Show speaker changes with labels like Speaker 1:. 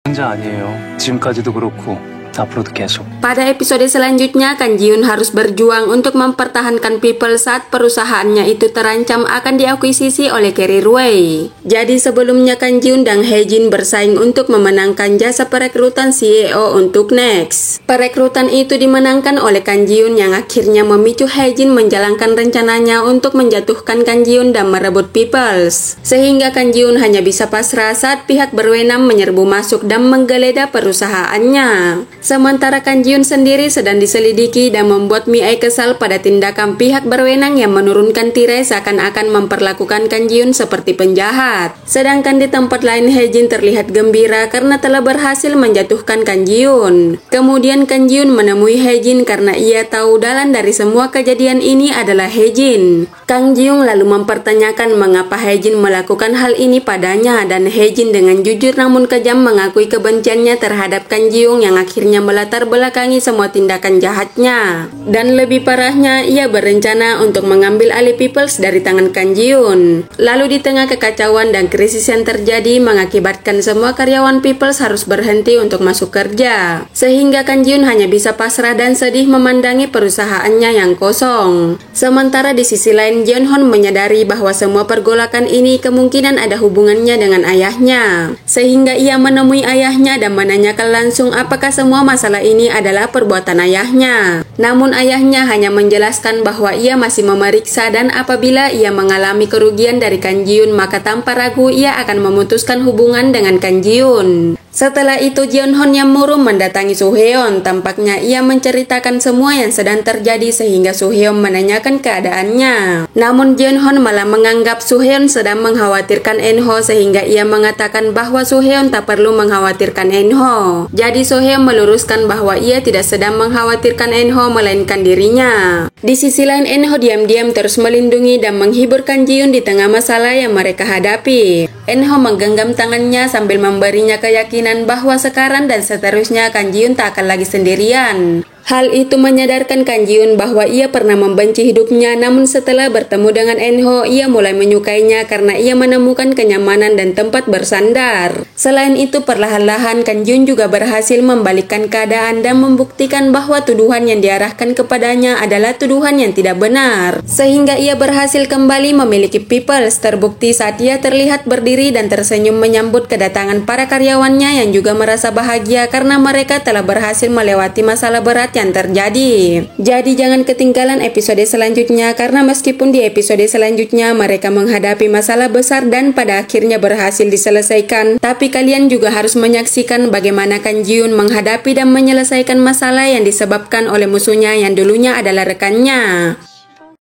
Speaker 1: 혼자 아니에요. 지금까지도 그렇고 앞으로도 계속.
Speaker 2: Pada episode selanjutnya, Kang Ji-yoon harus berjuang untuk mempertahankan People saat perusahaannya itu terancam akan diakuisisi oleh Carrie Ruey. Jadi sebelumnya Kang Ji-yoon dan Hae-jin bersaing untuk memenangkan jasa perekrutan CEO untuk Next. Perekrutan itu dimenangkan oleh Kang Ji-yoon yang akhirnya memicu Hae-jin menjalankan rencananya untuk menjatuhkan Kang Ji-yoon dan merebut Peoples. Sehingga Kang Ji-yoon hanya bisa pasrah saat pihak berwenang menyerbu masuk dan menggeledah perusahaannya. Sementara Kang Ji-yoon sendiri sedang diselidiki dan membuat Mi-ae kesal pada tindakan pihak berwenang yang menurunkan tirai seakan-akan memperlakukan Kang Ji-yoon seperti penjahat. Sedangkan di tempat lain Hae-jin terlihat gembira karena telah berhasil menjatuhkan Kang Ji-yoon. Kemudian Kang Ji-yoon menemui Hae-jin karena ia tahu dalang dari semua kejadian ini adalah Hae-jin. Kang Ji-yoon lalu mempertanyakan mengapa Hae-jin melakukan hal ini padanya dan Hae-jin dengan jujur namun kejam mengakui kebenciannya terhadap Kang Ji-yoon yang akhirnya melatar belakangi semua tindakan jahatnya. Dan lebih parahnya, ia berencana untuk mengambil alih Peoples dari tangan Kang Ji-yoon. Lalu di tengah kekacauan dan krisis yang terjadi mengakibatkan semua karyawan Peoples harus berhenti untuk masuk kerja. Sehingga Kang Ji-yoon hanya bisa pasrah dan sedih memandangi perusahaannya yang kosong. Sementara di sisi lain, Jeon-hon menyadari bahwa semua pergolakan ini kemungkinan ada hubungannya dengan ayahnya. Sehingga ia menemui ayahnya dan menanyakan langsung apakah semua masalah ini adalah perbuatan ayahnya. Namun ayahnya hanya menjelaskan bahwa ia masih memeriksa dan apabila ia mengalami kerugian dari Kang Ji-yoon maka tanpa ragu ia akan memutuskan hubungan dengan Kang Ji-yoon. Setelah itu Jeon-hon yang murung mendatangi Soo-hyeon. Tampaknya ia menceritakan semua yang sedang terjadi sehingga Soo-hyeon menanyakan keadaannya. Namun Jeon-hon malah menganggap Soo-hyeon sedang mengkhawatirkan En-ho sehingga ia mengatakan bahwa Soo-hyeon tak perlu mengkhawatirkan En-ho. Jadi Soo-hyeon meluruskan bahwa ia tidak sedang mengkhawatirkan En-ho melainkan dirinya. Di sisi lain En-ho diam-diam terus melindungi dan menghibur Kang Ji-yoon di tengah masalah yang mereka hadapi. En-ho menggenggam tangannya sambil memberinya keyakinan bahwa sekarang dan seterusnya Kang Ji-yoon tak akan lagi sendirian. Hal itu menyadarkan Kang Ji-yoon bahwa ia pernah membenci hidupnya, namun setelah bertemu dengan En-ho, ia mulai menyukainya karena ia menemukan kenyamanan dan tempat bersandar. Selain itu, perlahan-lahan Kang Ji-yoon juga berhasil membalikkan keadaan dan membuktikan bahwa tuduhan yang diarahkan kepadanya adalah tuduhan yang tidak benar. Sehingga ia berhasil kembali memiliki Peoples, terbukti saat ia terlihat berdiri dan tersenyum menyambut kedatangan para karyawannya yang juga merasa bahagia karena mereka telah berhasil melewati masalah berat yang terjadi. Jadi jangan ketinggalan episode selanjutnya karena meskipun di episode selanjutnya mereka menghadapi masalah besar dan pada akhirnya berhasil diselesaikan, tapi kalian juga harus menyaksikan bagaimana Kang Ji-yoon menghadapi dan menyelesaikan masalah yang disebabkan oleh musuhnya yang dulunya adalah rekannya.